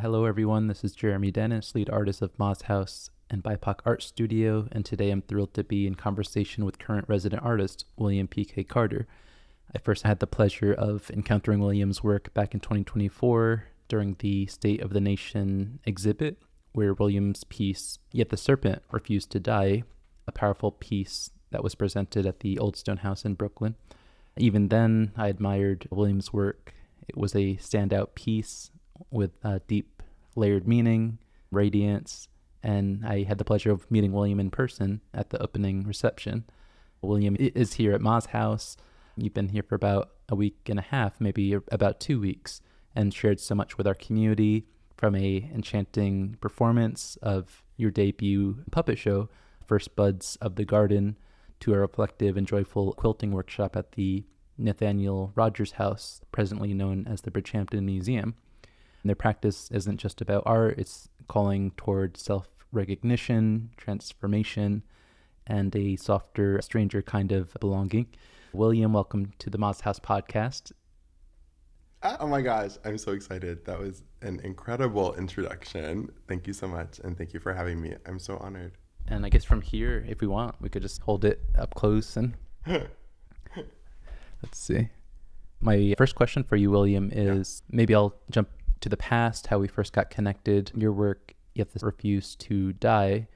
Hello, everyone. This is Jeremy Dennis, lead artist of Moz House and BIPOC Art Studio, and today I'm thrilled to be in conversation with current resident artist William P.K. Carter. I first had the pleasure of encountering William's work back in 2024 during the State of the Nation exhibit, where William's piece, Yet the Serpent Refused to Die, a powerful piece that was presented at the Old Stone House in Brooklyn. Even then, I admired William's work. It was a standout piece with deep layered meaning, radiance, and I had the pleasure of meeting William in person at the opening reception. William is here at Moz House. You've been here for about a week and a half, maybe about 2 weeks, and shared so much with our community, from a enchanting performance of your debut puppet show, First Buds of the Garden, to a reflective and joyful quilting workshop at the Nathaniel Rogers House, presently known as the Bridgehampton Museum. And their practice isn't just about art, it's calling toward self-recognition, transformation, and a softer, stranger kind of belonging. William, welcome to the Moz House podcast. Oh my gosh, I'm so excited. That was an incredible introduction. Thank you so much, and thank you for having me. I'm so honored. And I guess from here, if we want, we could just hold it up close and let's see. My first question for you, William, is maybe I'll jump to the past, how we first got connected. Your work, Yet the Refused to Die,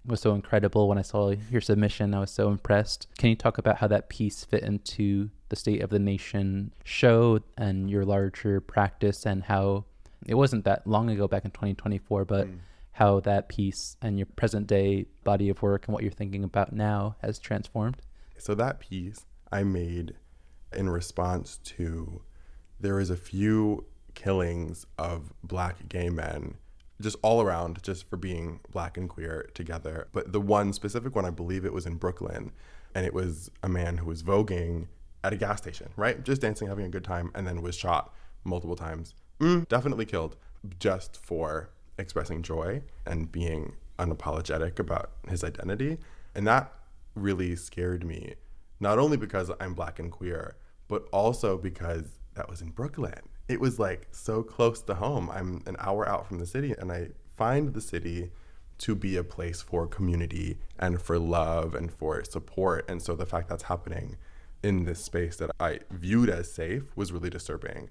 was so incredible. When I saw your submission, I was so impressed. Can you talk about how that piece fit into the State of the Nation show and your larger practice, and how it wasn't that long ago, back in 2024, but how that piece and your present day body of work and what you're thinking about now has transformed? So that piece I made in response to, there is a few killings of Black gay men just all around, just for being Black and queer together. But the one specific one, I believe it was in Brooklyn, and it was a man who was voguing at a gas station, right? Just dancing, having a good time, and then was shot multiple times. Definitely killed, just for expressing joy and being unapologetic about his identity. And that really scared me, not only because I'm Black and queer, but also because that was in Brooklyn. It was like so close to home. I'm an hour out from the city, and I find the city to be a place for community and for love and for support. And so the fact that's happening in this space that I viewed as safe was really disturbing.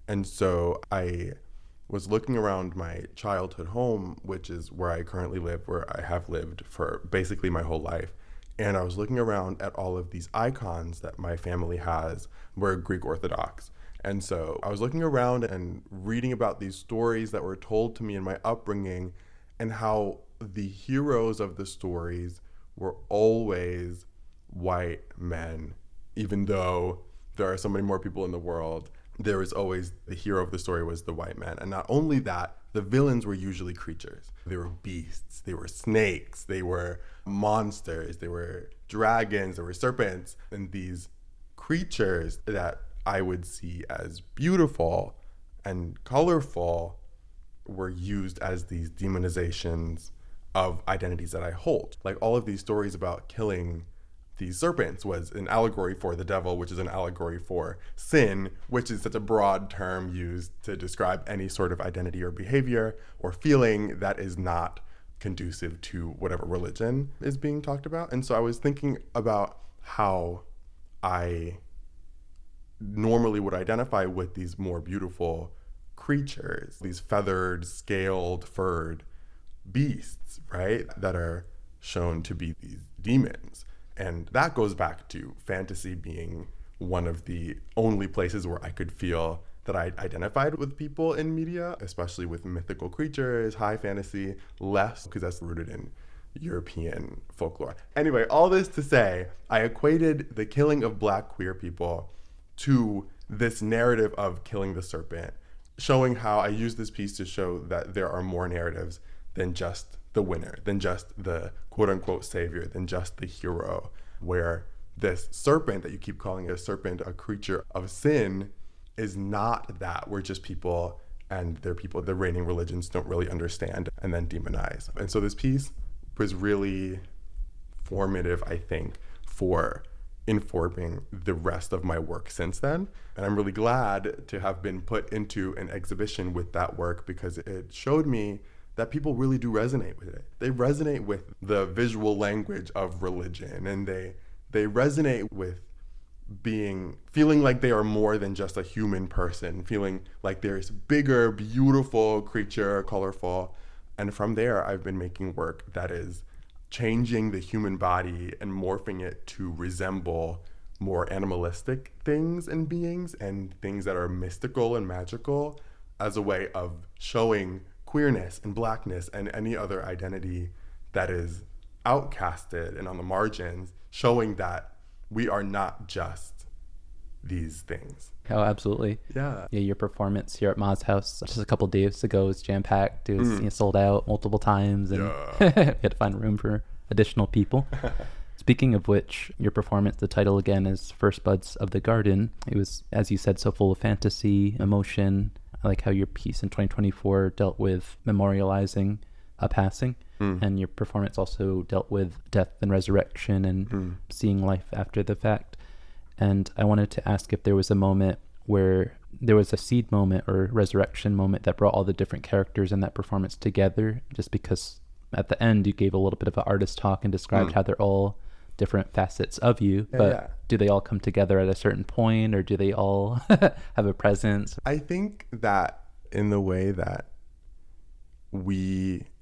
And so I was looking around my childhood home, which is where I currently live, where I have lived for basically my whole life. And I was looking around at all of these icons that my family has. We're Greek Orthodox. And so I was looking around and reading about these stories that were told to me in my upbringing, and how the heroes of the stories were always white men. Even though there are so many more people in the world, there was always the hero of the story was the white man. And not only that, the villains were usually creatures. They were beasts, they were snakes, they were monsters, they were dragons, they were serpents. And these creatures that I would see as beautiful and colorful were used as these demonizations of identities that I hold. Like all of these stories about killing these serpents was an allegory for the devil, which is an allegory for sin, which is such a broad term used to describe any sort of identity or behavior or feeling that is not conducive to whatever religion is being talked about. And so I was thinking about how I normally would identify with these more beautiful creatures, these feathered, scaled, furred beasts, right? That are shown to be these demons. And that goes back to fantasy being one of the only places where I could feel that I identified with people in media, especially with mythical creatures, high fantasy, less, because that's rooted in European folklore. Anyway, all this to say, I equated the killing of Black queer people to this narrative of killing the serpent, showing how I use this piece to show that there are more narratives than just the winner, than just the quote unquote savior, than just the hero, where this serpent that you keep calling a serpent, a creature of sin, is not that. We're just people, and they're people the reigning religions don't really understand and then demonize. And so this piece was really formative, I think, for informing the rest of my work since then. And I'm really glad to have been put into an exhibition with that work because it showed me that people really do resonate with it. They resonate with the visual language of religion, and they resonate with feeling like they are more than just a human person, feeling like there's bigger, beautiful creature, colorful. And from there, I've been making work that is changing the human body and morphing it to resemble more animalistic things and beings and things that are mystical and magical as a way of showing queerness and blackness and any other identity that is outcasted and on the margins, showing that we are not just these things. Oh, absolutely. Yeah. Yeah, your performance here at Ma's house just a couple days ago was jam-packed. It was sold out multiple times, and we had to find room for additional people. Speaking of which, your performance, the title again is First Buds of the Garden. It was, as you said, so full of fantasy, emotion. I like how your piece in 2024 dealt with memorializing a passing, and your performance also dealt with death and resurrection and seeing life after the fact. And I wanted to ask if there was a moment where there was a seed moment or resurrection moment that brought all the different characters in that performance together, just because at the end you gave a little bit of an artist talk and described how they're all different facets of you, but do they all come together at a certain point, or do they all have a presence? I think that in the way that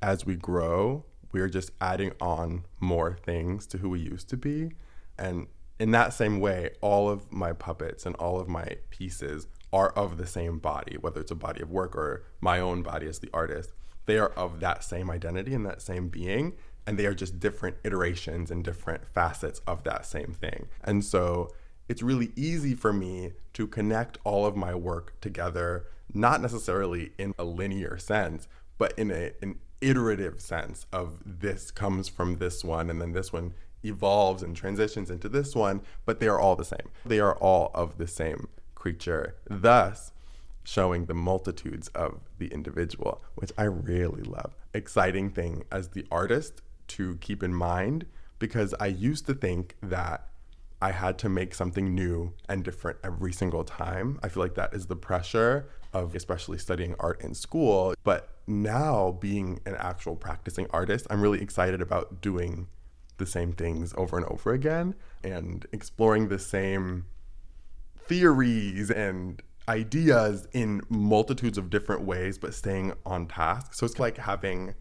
as we grow, we're just adding on more things to who we used to be. And in that same way, all of my puppets and all of my pieces are of the same body, whether it's a body of work or my own body as the artist. They are of that same identity and that same being, and they are just different iterations and different facets of that same thing. And so it's really easy for me to connect all of my work together, not necessarily in a linear sense, but in an iterative sense of this comes from this one, and then this one evolves and transitions into this one, but they are all the same. They are all of the same creature, thus showing the multitudes of the individual, which I really love. Exciting thing as the artist to keep in mind, because I used to think that I had to make something new and different every single time. I feel like that is the pressure of especially studying art in school. But now being an actual practicing artist, I'm really excited about doing the same things over and over again and exploring the same theories and ideas in multitudes of different ways, but staying on task. So it's like having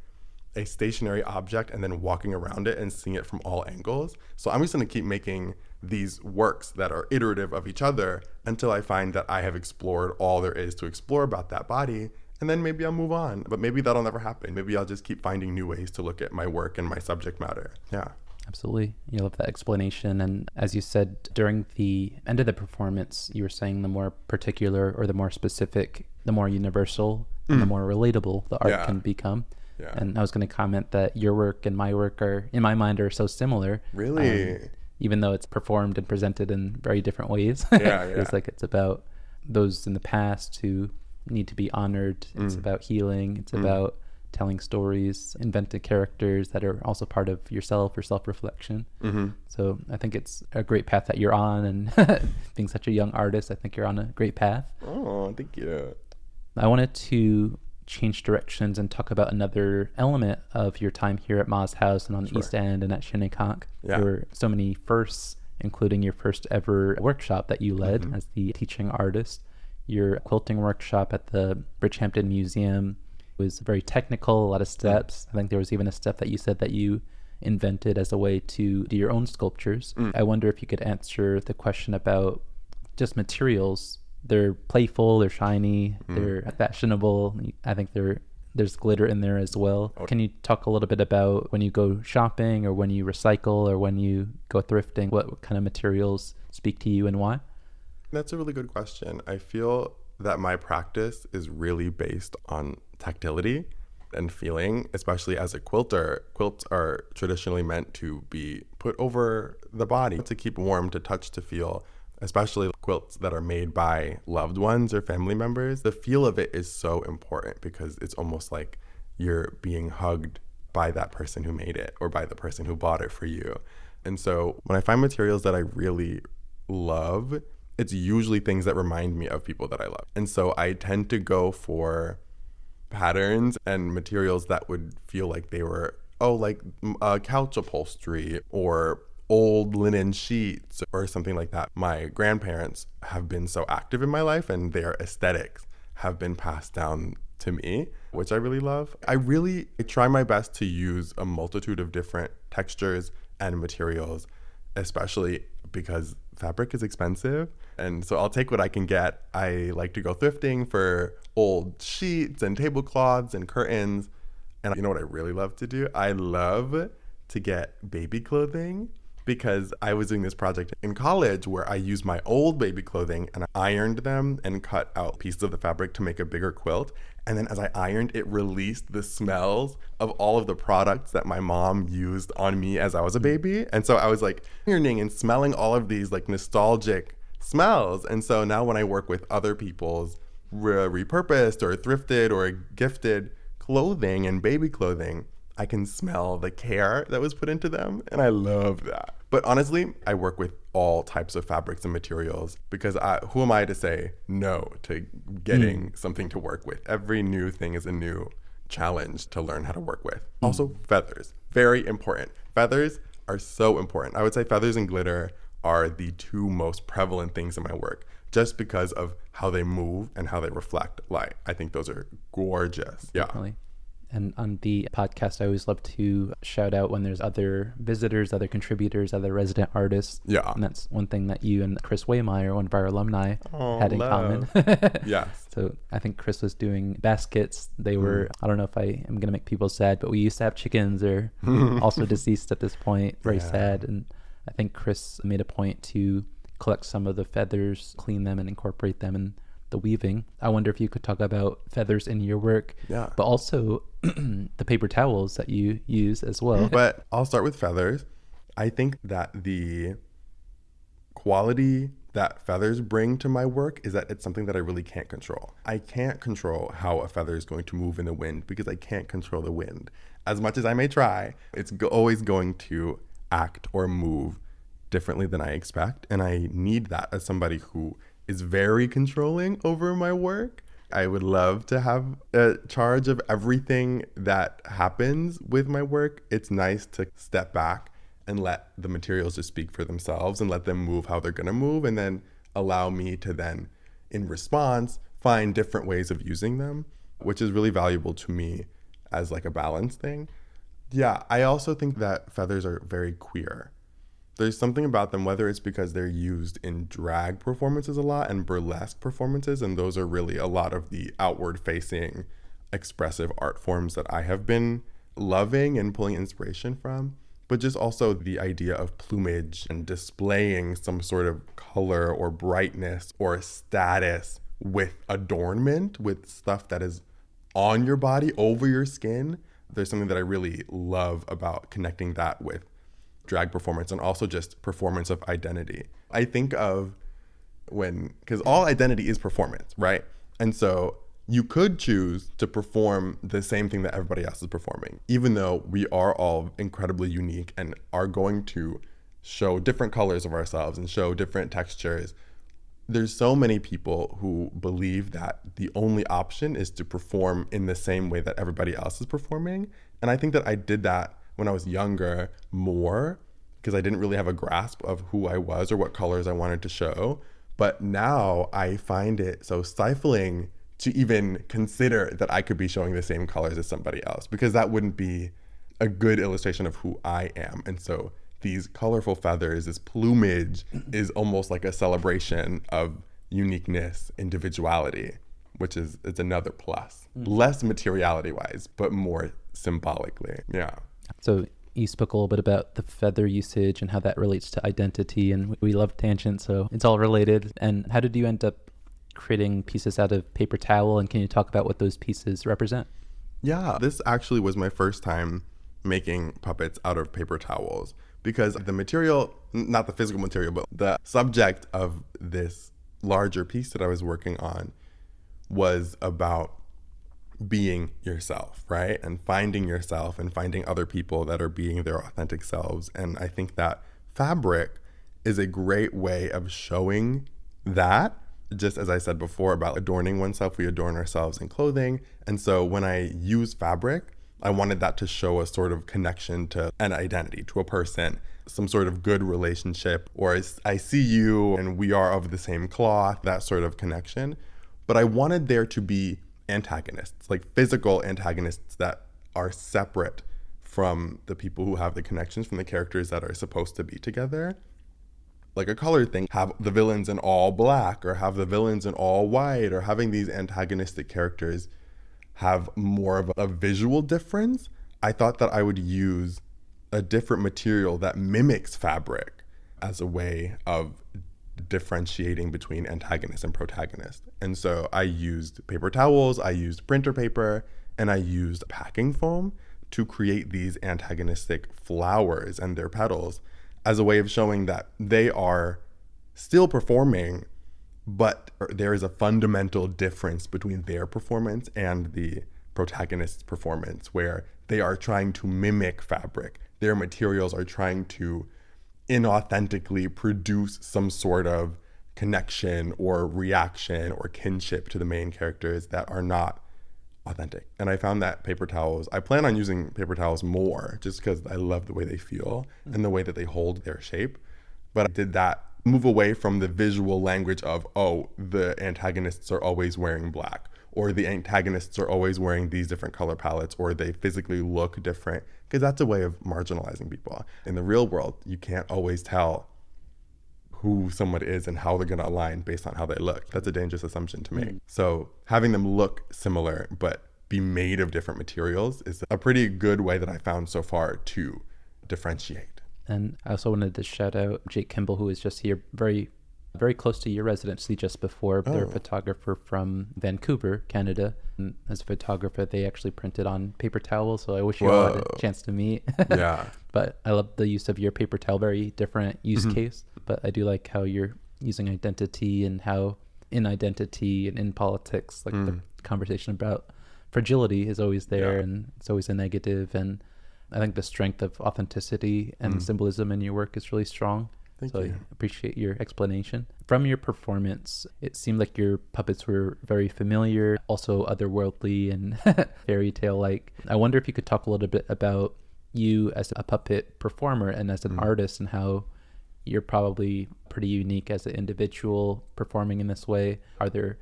a stationary object and then walking around it and seeing it from all angles. So I'm just going to keep making these works that are iterative of each other until I find that I have explored all there is to explore about that body, and then maybe I'll move on. But maybe that'll never happen. Maybe I'll just keep finding new ways to look at my work and my subject matter. Yeah. Absolutely. You love that explanation. And as you said, during the end of the performance, you were saying the more particular or the more specific, the more universal and the more relatable the art can become. Yeah. And I was going to comment that your work and my work are, in my mind, are so similar. Really? Even though it's performed and presented in very different ways. Yeah. It's like it's about those in the past who need to be honored. It's about healing. It's about telling stories, invented characters that are also part of yourself or self-reflection. So I think it's a great path that you're on, and being such a young artist, I think you're on a great path. Oh, thank you. I wanted to change directions and talk about another element of your time here at Ma's house and on the East End and at Shinnecock. There were so many firsts, including your first ever workshop that you led as the teaching artist. Your quilting workshop at the Bridgehampton Museum was very technical, a lot of steps. I think there was even a step that you said that you invented as a way to do your own sculptures. I wonder if you could answer the question about just materials. They're playful, they're shiny, they're fashionable. I think there's glitter in there as well. Can you talk a little bit about when you go shopping or when you recycle or when you go thrifting, what kind of materials speak to you and why? That's a really good question. I feel that my practice is really based on tactility and feeling, especially as a quilter. Quilts are traditionally meant to be put over the body to keep warm, to touch, to feel, especially quilts that are made by loved ones or family members. The feel of it is so important because it's almost like you're being hugged by that person who made it or by the person who bought it for you. And so when I find materials that I really love, it's usually things that remind me of people that I love. And so I tend to go for patterns and materials that would feel like they were, like couch upholstery or old linen sheets or something like that. My grandparents have been so active in my life, and their aesthetics have been passed down to me, which I really love. I try my best to use a multitude of different textures and materials, especially because fabric is expensive. And so I'll take what I can get. I like to go thrifting for old sheets and tablecloths and curtains. And you know what I really love to do? I love to get baby clothing, because I was doing this project in college where I used my old baby clothing and I ironed them and cut out pieces of the fabric to make a bigger quilt. And then as I ironed, it released the smells of all of the products that my mom used on me as I was a baby. And so I was like ironing and smelling all of these like nostalgic smells. And so now when I work with other people's repurposed or thrifted or gifted clothing and baby clothing, I can smell the care that was put into them, and I love that. But honestly, I work with all types of fabrics and materials, because who am I to say no to getting something to work with? Every new thing is a new challenge to learn how to work with. Also, feathers, very important. Feathers are so important. I would say feathers and glitter are the two most prevalent things in my work, just because of how they move and how they reflect light. I think those are gorgeous. Yeah. Definitely. And on the podcast, I always love to shout out when there's other visitors, other contributors, other resident artists. Yeah. And that's one thing that you and Chris Waymeyer, one of our alumni, had in common. Yes. So I think Chris was doing baskets. They were, I don't know if I am going to make people sad, but we used to have chickens. They're also deceased at this point. Very sad. And I think Chris made a point to collect some of the feathers, clean them, and incorporate them in the weaving. I wonder if you could talk about feathers in your work, but also the paper towels that you use as well. But I'll start with feathers. I think that the quality that feathers bring to my work is that it's something that I really can't control. I can't control how a feather is going to move in the wind, because I can't control the wind. As much as I may try, it's always going to act or move differently than I expect. And I need that as somebody who is very controlling over my work. I would love to have a charge of everything that happens with my work. It's nice to step back and let the materials just speak for themselves and let them move how they're going to move, and then allow me to then, in response, find different ways of using them, which is really valuable to me as like a balance thing. Yeah, I also think that feathers are very queer. There's something about them, whether it's because they're used in drag performances a lot and burlesque performances, and those are really a lot of the outward-facing expressive art forms that I have been loving and pulling inspiration from, but just also the idea of plumage and displaying some sort of color or brightness or status with adornment, with stuff that is on your body, over your skin. There's something that I really love about connecting that with drag performance, and also just performance of identity. I think of because all identity is performance, right? And so you could choose to perform the same thing that everybody else is performing, even though we are all incredibly unique and are going to show different colors of ourselves and show different textures. There's so many people who believe that the only option is to perform in the same way that everybody else is performing. And I think that I did that when I was younger more, because I didn't really have a grasp of who I was or what colors I wanted to show. But now I find it so stifling to even consider that I could be showing the same colors as somebody else, because that wouldn't be a good illustration of who I am. And so these colorful feathers, this plumage, is almost like a celebration of uniqueness, individuality, which is it's another plus. Less materiality wise, but more symbolically. Yeah. So you spoke a little bit about the feather usage and how that relates to identity, and we love tangents, so it's all related. And how did you end up creating pieces out of paper towel, and can you talk about what those pieces represent? Yeah, this actually was my first time making puppets out of paper towels, because the material, not the physical material, but the subject of this larger piece that I was working on was about being yourself, right? And finding yourself and finding other people that are being their authentic selves. And I think that fabric is a great way of showing that. Just as I said before about adorning oneself, we adorn ourselves in clothing. And so when I use fabric, I wanted that to show a sort of connection to an identity, to a person, some sort of good relationship, or I see you and we are of the same cloth, that sort of connection. But I wanted there to be antagonists, like physical antagonists that are separate from the people who have the connections, from the characters that are supposed to be together. Like a color thing, have the villains in all black or have the villains in all white, or having these antagonistic characters have more of a visual difference. I thought that I would use a different material that mimics fabric as a way of differentiating between antagonist and protagonist. And so I used paper towels, I used printer paper, and I used packing foam to create these antagonistic flowers and their petals as a way of showing that they are still performing, but there is a fundamental difference between their performance and the protagonist's performance, where they are trying to mimic fabric. Their materials are trying to inauthentically produce some sort of connection or reaction or kinship to the main characters that are not authentic. And I found that paper towels, I plan on using paper towels more just because I love the way they feel and the way that they hold their shape. But I did that move away from the visual language of, oh, the antagonists are always wearing black, or the antagonists are always wearing these different color palettes, or they physically look different, because that's a way of marginalizing people. In the real world, you can't always tell who someone is and how they're going to align based on how they look. That's a dangerous assumption to make. So having them look similar but be made of different materials is a pretty good way that I found so far to differentiate. And I also wanted to shout out Jake Kimball, who was just here very close to your residency just before. They're a photographer from Vancouver, Canada. And as a photographer, they actually printed on paper towels, so I wish you all had a chance to meet. Yeah. But I love the use of your paper towel, very different use case. But I do like how you're using identity, and how in identity and in politics, like the conversation about fragility is always there, and it's always a negative. And I think the strength of authenticity and symbolism in your work is really strong. Thank you. I appreciate your explanation. From your performance, it seemed like your puppets were very familiar, also otherworldly and fairy tale-like. I wonder if you could talk a little bit about you as a puppet performer and as an artist, and how you're probably pretty unique as an individual performing in this way. Are there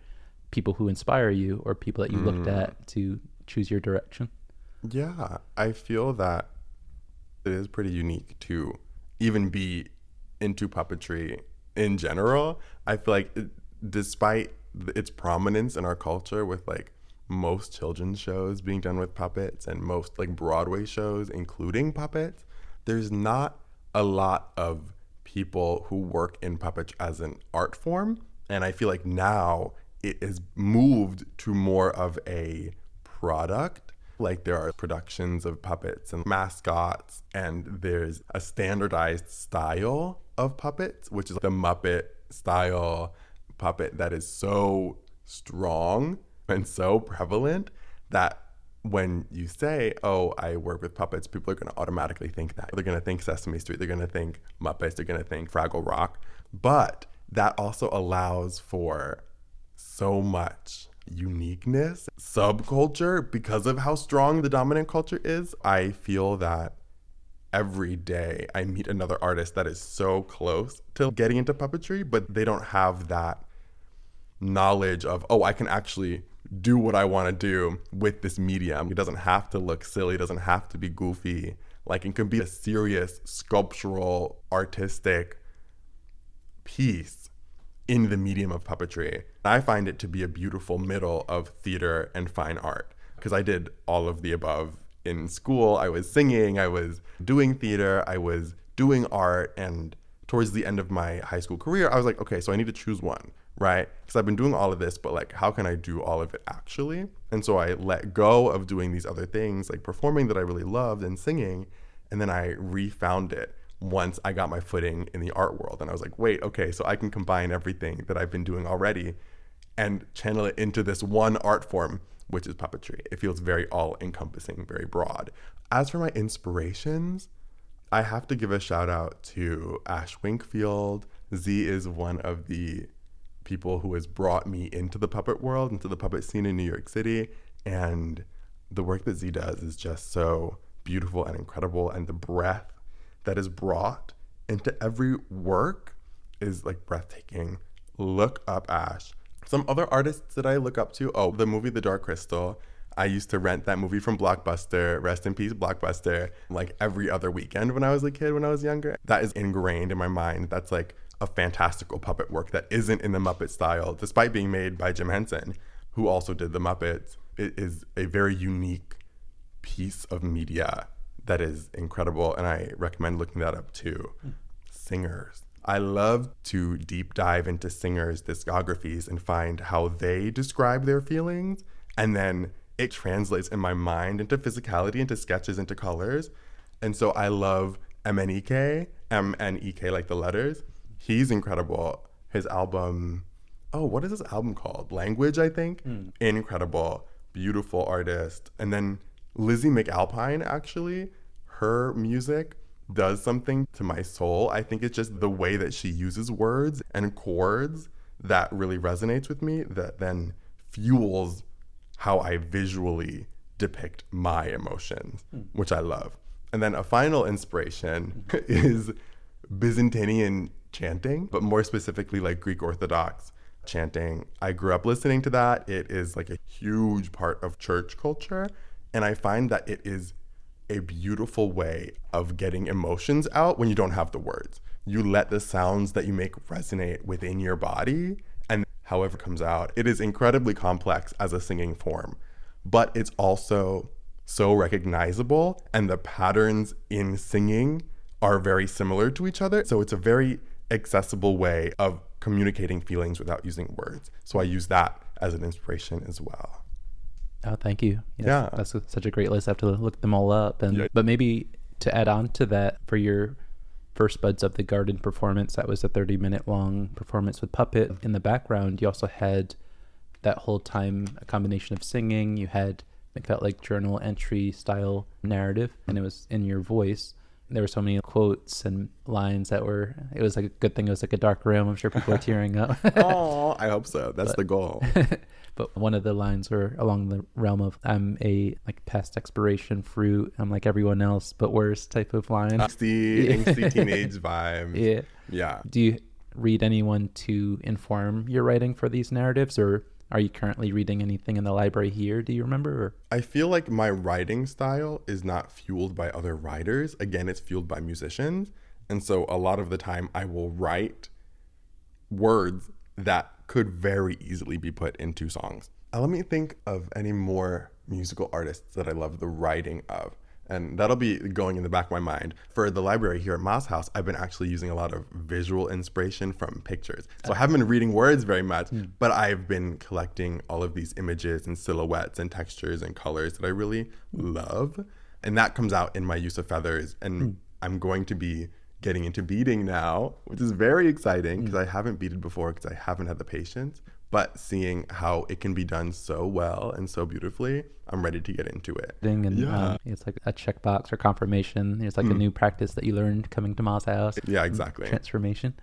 people who inspire you, or people that you looked at to choose your direction? Yeah, I feel that it is pretty unique to even be into puppetry in general. I feel like despite its prominence in our culture, with like most children's shows being done with puppets and most like Broadway shows including puppets, there's not a lot of people who work in puppets as an art form. And I feel like now it is moved to more of a product. Like there are productions of puppets and mascots, and there's a standardized style of puppets, which is the Muppet style puppet that is so strong and so prevalent that when you say, oh, I work with puppets, people are going to automatically think that. They're going to think Sesame Street, they're going to think Muppets, they're going to think Fraggle Rock. But that also allows for so much uniqueness, subculture, because of how strong the dominant culture is. I feel that every day I meet another artist that is so close to getting into puppetry, but they don't have that knowledge of, oh, I can actually do what I want to do with this medium. It doesn't have to look silly, it doesn't have to be goofy. Like, it can be a serious sculptural, artistic piece in the medium of puppetry. I find it to be a beautiful middle of theater and fine art, because I did all of the above in school. I was singing, I was doing theater, I was doing art, and towards the end of my high school career, I was like, okay, so I need to choose one, right? Because I've been doing all of this, but like, how can I do all of it actually? And so I let go of doing these other things, like performing that I really loved and singing, and then I refound it once I got my footing in the art world. And I was like, wait, okay, so I can combine everything that I've been doing already and channel it into this one art form, which is puppetry. It feels very all-encompassing, very broad. As for my inspirations, I have to give a shout out to Ash Winkfield. Z is one of the people who has brought me into the puppet world, into the puppet scene in New York City. And the work that Z does is just so beautiful and incredible. And the breath that is brought into every work is like breathtaking. Look up Ash. Some other artists that I look up to, the movie The Dark Crystal. I used to rent that movie from Blockbuster, rest in peace Blockbuster, like every other weekend when I was a kid, when I was younger. That is ingrained in my mind. That's like a fantastical puppet work that isn't in the Muppet style, despite being made by Jim Henson, who also did the Muppets. It is a very unique piece of media that is incredible, and I recommend looking that up too. Singers. I love to deep dive into singers' discographies and find how they describe their feelings, and then it translates in my mind into physicality, into sketches, into colors. And so I love MNEK, MNEK like the letters. He's incredible. His album, what is his album called? Language, I think. Incredible, beautiful artist. And then Lizzie McAlpine, actually, her music does something to my soul. I think it's just the way that she uses words and chords that really resonates with me, that then fuels how I visually depict my emotions, which I love. And then a final inspiration is Byzantinian chanting, but more specifically like Greek Orthodox chanting. I grew up listening to that. It is like a huge part of church culture. And I find that it is a beautiful way of getting emotions out when you don't have the words. You let the sounds that you make resonate within your body, and however it comes out. It is incredibly complex as a singing form, but it's also so recognizable, and the patterns in singing are very similar to each other. So it's a very accessible way of communicating feelings without using words. So I use that as an inspiration as well. Oh, thank you. Yeah. That's such a great list. I have to look them all up. But maybe to add on to that, for your First Buds of the Garden performance, that was a 30-minute long performance with puppet. In the background, you also had that whole time a combination of singing. You had, it felt like journal entry style narrative, and it was in your voice. There were so many quotes and lines that were, it was like a good thing it was like a dark room. I'm sure people were tearing up. Oh, I hope so. That's the goal. But one of the lines were along the realm of, I'm a like past expiration fruit. I'm like everyone else, but worse type of line. Angsty teenage vibes. Yeah. Do you read anyone to inform your writing for these narratives, or are you currently reading anything in the library here? Do you remember? Or? I feel like my writing style is not fueled by other writers. Again, it's fueled by musicians. And so a lot of the time I will write words that could very easily be put into songs. Let me think of any more musical artists that I love the writing of. And that'll be going in the back of my mind. For the library here at Moss House, I've been actually using a lot of visual inspiration from pictures. So I haven't been reading words very much, but I've been collecting all of these images and silhouettes and textures and colors that I really love. And that comes out in my use of feathers. And I'm going to be getting into beading now, which is very exciting because I haven't beaded before because I haven't had the patience. But seeing how it can be done so well and so beautifully, I'm ready to get into it. And it's like a checkbox or confirmation. It's like a new practice that you learned coming to Moss House. Yeah, exactly. Transformation.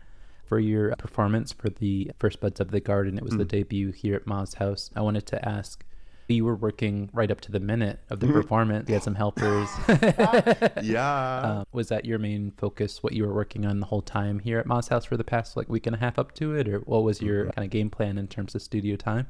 For your performance for the First Buds of the Garden, it was the debut here at Moss House. I wanted to ask, you were working right up to the minute of the performance. You had some helpers. Was that your main focus, what you were working on the whole time here at Moss House for the past like week and a half up to it? Or what was your kind of game plan in terms of studio time?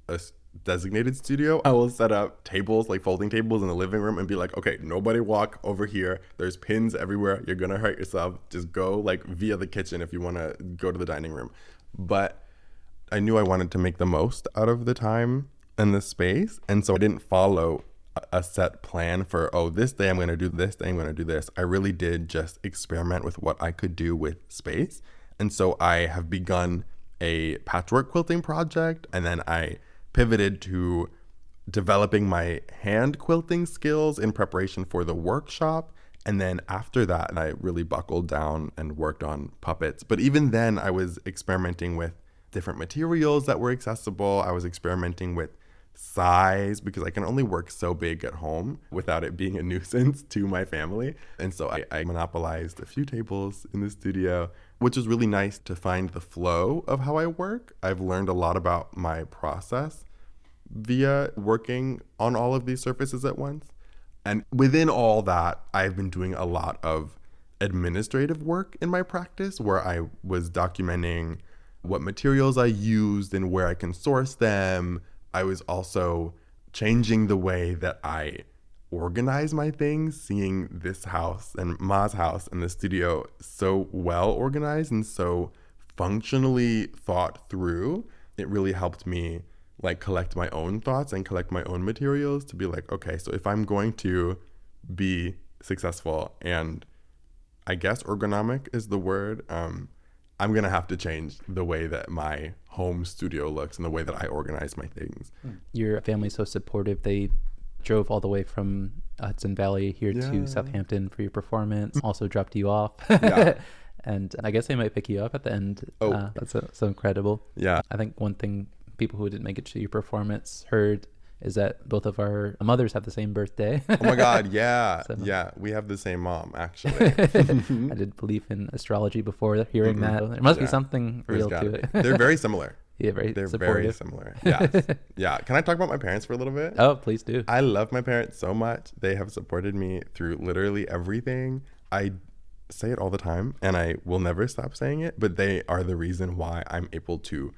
A designated studio, I will set up tables, like folding tables in the living room and be like, okay, nobody walk over here. There's pins everywhere. You're going to hurt yourself. Just go like via the kitchen if you want to go to the dining room. But I knew I wanted to make the most out of the time and the space. And so I didn't follow a set plan for, this day I'm going to do this, day I'm going to do this. I really did just experiment with what I could do with space. And so I have begun a patchwork quilting project, and then I pivoted to developing my hand quilting skills in preparation for the workshop. And then after that, I really buckled down and worked on puppets. But even then, I was experimenting with different materials that were accessible. I was experimenting with size, because I can only work so big at home without it being a nuisance to my family. And so I monopolized a few tables in the studio, which is really nice to find the flow of how I work. I've learned a lot about my process via working on all of these surfaces at once. And within all that, I've been doing a lot of administrative work in my practice, where I was documenting what materials I used and where I can source them. I was also changing the way that I organize my things, seeing this house and Ma's house and the studio so well organized and so functionally thought through. It really helped me like collect my own thoughts and collect my own materials to be like, okay, so if I'm going to be successful, and I guess ergonomic is the word, I'm going to have to change the way that my home studio looks and the way that I organize my things. Your family's so supportive. They drove all the way from Hudson Valley here to Southampton for your performance, also dropped you off. Yeah. And I guess they might pick you up at the end. Oh. That's so incredible. Yeah. I think one thing people who didn't make it to your performance heard is that both of our mothers have the same birthday. Oh my God, yeah. So, yeah, we have the same mom, actually. I did believe in astrology before hearing that. There must be something real to it. They're very similar. Yeah, They're supportive. very similar. Yes. Yeah. Can I talk about my parents for a little bit? Oh, please do. I love my parents so much. They have supported me through literally everything. I say it all the time, and I will never stop saying it, but they are the reason why I'm able to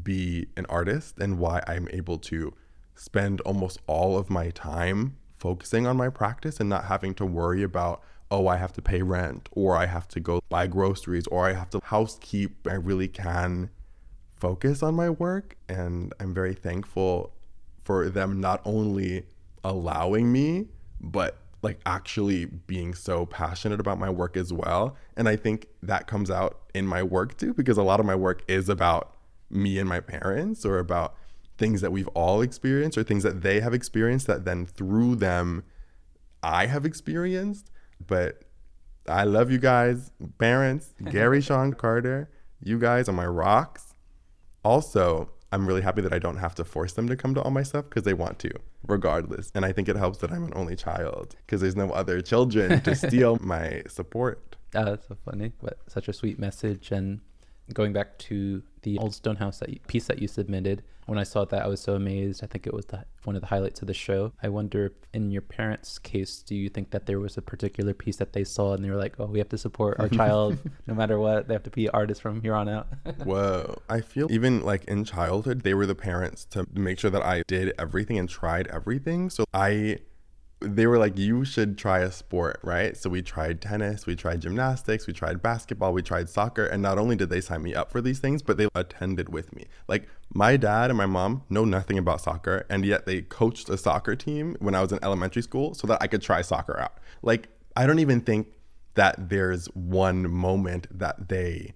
be an artist and why I'm able to spend almost all of my time focusing on my practice and not having to worry about, oh, I have to pay rent, or I have to go buy groceries, or I have to housekeep. I really can focus on my work, and I'm very thankful for them not only allowing me, but like actually being so passionate about my work as well. And I think that comes out in my work too, because a lot of my work is about me and my parents, or about things that we've all experienced, or things that they have experienced that then through them I have experienced. But I love you guys, parents, Gary, Sean, Carter. You guys are my rocks. Also, I'm really happy that I don't have to force them to come to all my stuff, because they want to, regardless. And I think it helps that I'm an only child, because there's no other children to steal my support. That's so funny, but such a sweet message. And going back to the Old Stonehouse piece that you submitted, when I saw that, I was so amazed. I think it was one of the highlights of the show. I wonder, in your parents' case, do you think that there was a particular piece that they saw and they were like, oh, we have to support our child no matter what. They have to be artists from here on out. Whoa. I feel even like in childhood, they were the parents to make sure that I did everything and tried everything. So they were like, you should try a sport, right? So we tried tennis, we tried gymnastics, we tried basketball, we tried soccer. And not only did they sign me up for these things, but they attended with me. Like my dad and my mom know nothing about soccer, and yet they coached a soccer team when I was in elementary school so that I could try soccer out. Like, I don't even think that there's one moment that they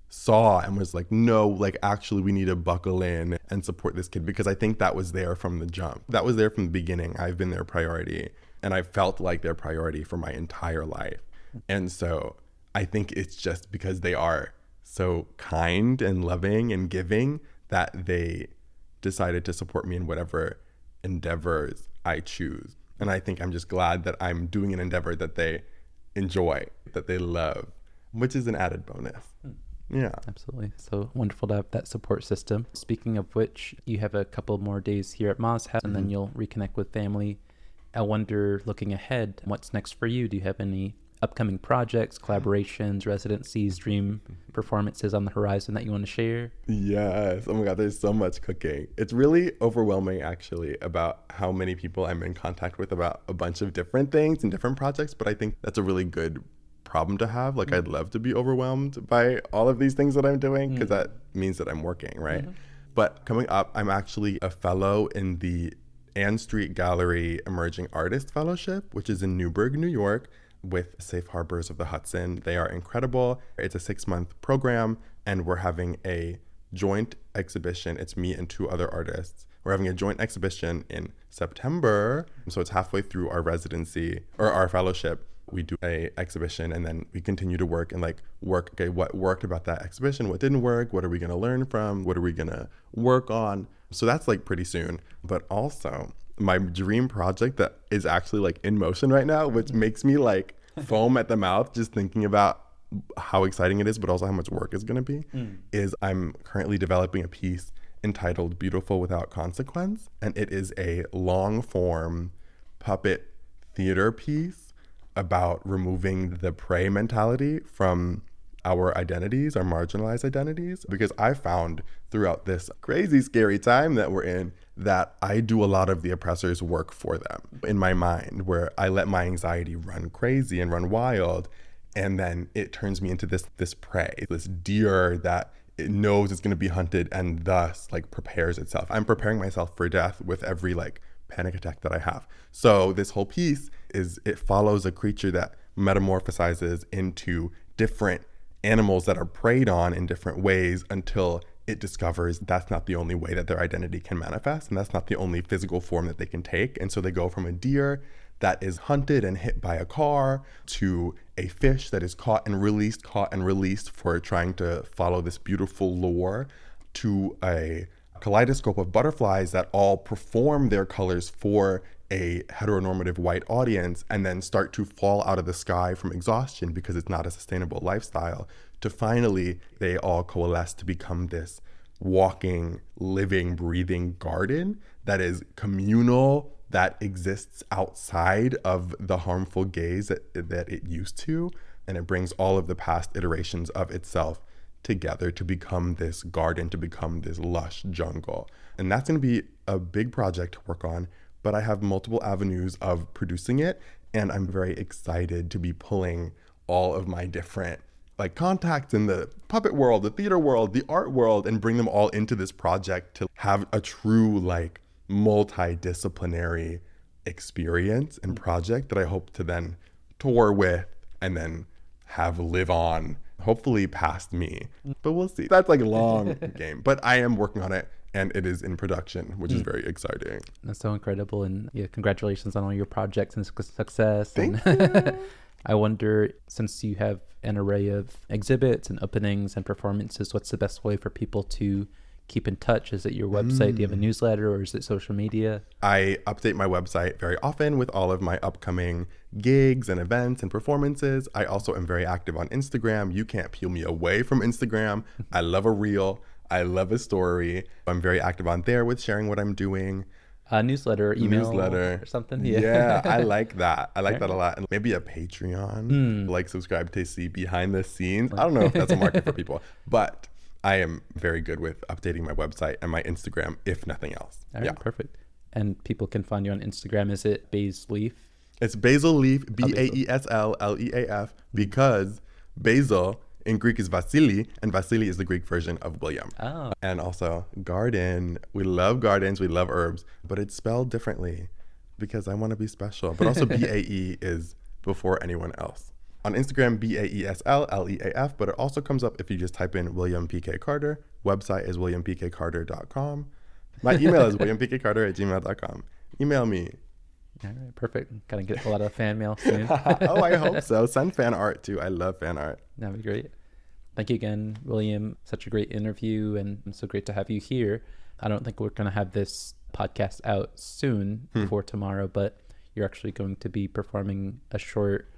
saw and was like, no, like actually we need to buckle in and support this kid, because I think that was there from the jump. That was there from the beginning. I've been their priority, and I felt like their priority for my entire life. And so I think it's just because they are so kind and loving and giving that they decided to support me in whatever endeavors I choose. And I think I'm just glad that I'm doing an endeavor that they enjoy, that they love, which is an added bonus. Yeah, absolutely. So wonderful to have that support system. Speaking of which, you have a couple more days here at Ma's house, and then you'll reconnect with family. I wonder, looking ahead, what's next for you? Do you have any upcoming projects, collaborations, residencies, dream performances on the horizon that you want to share? Yes. Oh my God, there's so much cooking. It's really overwhelming, actually, about how many people I'm in contact with about a bunch of different things and different projects. But I think that's a really good problem to have. Like, I'd love to be overwhelmed by all of these things that I'm doing, because that means that I'm working, right? But coming up, I'm actually a fellow in the Ann Street Gallery Emerging Artist Fellowship, which is in Newburgh, New York, with Safe Harbors of the Hudson. They are incredible. It's a 6-month program, and we're having a joint exhibition. It's me and 2 other artists. We're having a joint exhibition in September. So it's halfway through our residency or our fellowship. we do a exhibition, and then we continue to work and okay, what worked about that exhibition, what didn't work, what are we going to learn from, what are we going to work on. So that's like pretty soon. But also my dream project that is actually like in motion right now, which makes me like foam at the mouth just thinking about how exciting it is, but also how much work it's going to be, is I'm currently developing a piece entitled Beautiful Without Consequence. And it is a long form puppet theater piece about removing the prey mentality from our identities, our marginalized identities. Because I found throughout this crazy, scary time that we're in, that I do a lot of the oppressor's work for them in my mind, where I let my anxiety run crazy and run wild. And then it turns me into this prey, this deer that it knows it's going to be hunted and thus like prepares itself. I'm preparing myself for death with every like panic attack that I have. So this whole piece it follows a creature that metamorphosizes into different animals that are preyed on in different ways until it discovers that's not the only way that their identity can manifest, and that's not the only physical form that they can take. And so they go from a deer that is hunted and hit by a car to a fish that is caught and released for trying to follow this beautiful lure, to a kaleidoscope of butterflies that all perform their colors for a heteronormative white audience and then start to fall out of the sky from exhaustion because it's not a sustainable lifestyle, to finally they all coalesce to become this walking, living, breathing garden that is communal, that exists outside of the harmful gaze that it used to. And it brings all of the past iterations of itself together to become this garden, to become this lush jungle. And that's going to be a big project to work on, but I have multiple avenues of producing it. And I'm very excited to be pulling all of my different like contacts in the puppet world, the theater world, the art world, and bring them all into this project to have a true like multidisciplinary experience and project that I hope to then tour with and then have live on, hopefully past me. But we'll see. That's like a long game. But I am working on it and it is in production, which is very exciting. That's so incredible. And yeah, congratulations on all your projects and success. Thank you. I wonder, since you have an array of exhibits and openings and performances, what's the best way for people to keep in touch? Is it your website? Do you have a newsletter, or is it social media? I update my website very often with all of my upcoming gigs and events and performances. I also am very active on Instagram. You can't peel me away from Instagram. I love a reel. I love a story. I'm very active on there with sharing what I'm doing. Newsletter, email, or something. Yeah, I like that. I like that a lot. And maybe a Patreon, like subscribe to see behind the scenes. I don't know if that's a market for people, but I am very good with updating my website and my Instagram, if nothing else. All right, perfect. And people can find you on Instagram. Is it Basil Leaf? It's Basil Leaf, Baesleaf, because Basil in Greek is Vasily, and Vasily is the Greek version of William. Oh. And also garden. We love gardens. We love herbs, but it's spelled differently because I want to be special. But also BAE is before anyone else. On Instagram, BAESLLEAF, but it also comes up if you just type in William P.K. Carter. Website is williampkcarter.com. My email is williampkcarter@gmail.com. Email me. All right, perfect. Gonna get a lot of fan mail soon. Oh, I hope so. Send fan art too. I love fan art. That'd be great. Thank you again, William. Such a great interview, and so great to have you here. I don't think we're going to have this podcast out soon before tomorrow, but you're actually going to be performing a short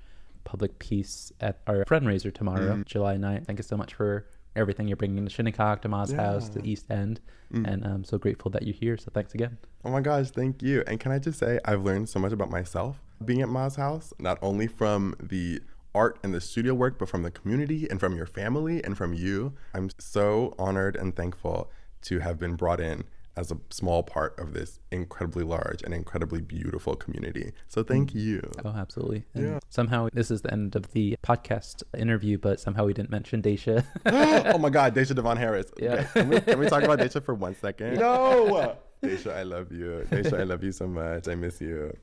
public piece at our fundraiser tomorrow, July 9th. Thank you so much for everything you're bringing to Shinnecock, to Ma's house, to East End. And I'm so grateful that you're here. So thanks again. Oh my gosh, thank you. And can I just say, I've learned so much about myself being at Ma's house, not only from the art and the studio work, but from the community and from your family and from you. I'm so honored and thankful to have been brought in as a small part of this incredibly large and incredibly beautiful community. So thank you. Oh, absolutely. And somehow this is the end of the podcast interview, but somehow we didn't mention Daisha. Oh my God, Daisha Devon Harris. Yeah. Okay. Can we talk about Daisha for 1 second? No! Daisha, I love you. Daisha, I love you so much. I miss you.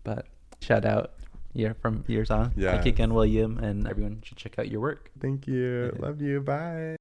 But shout out from years on. Yeah. Thank you again, William, and everyone should check out your work. Thank you. Love you. Bye.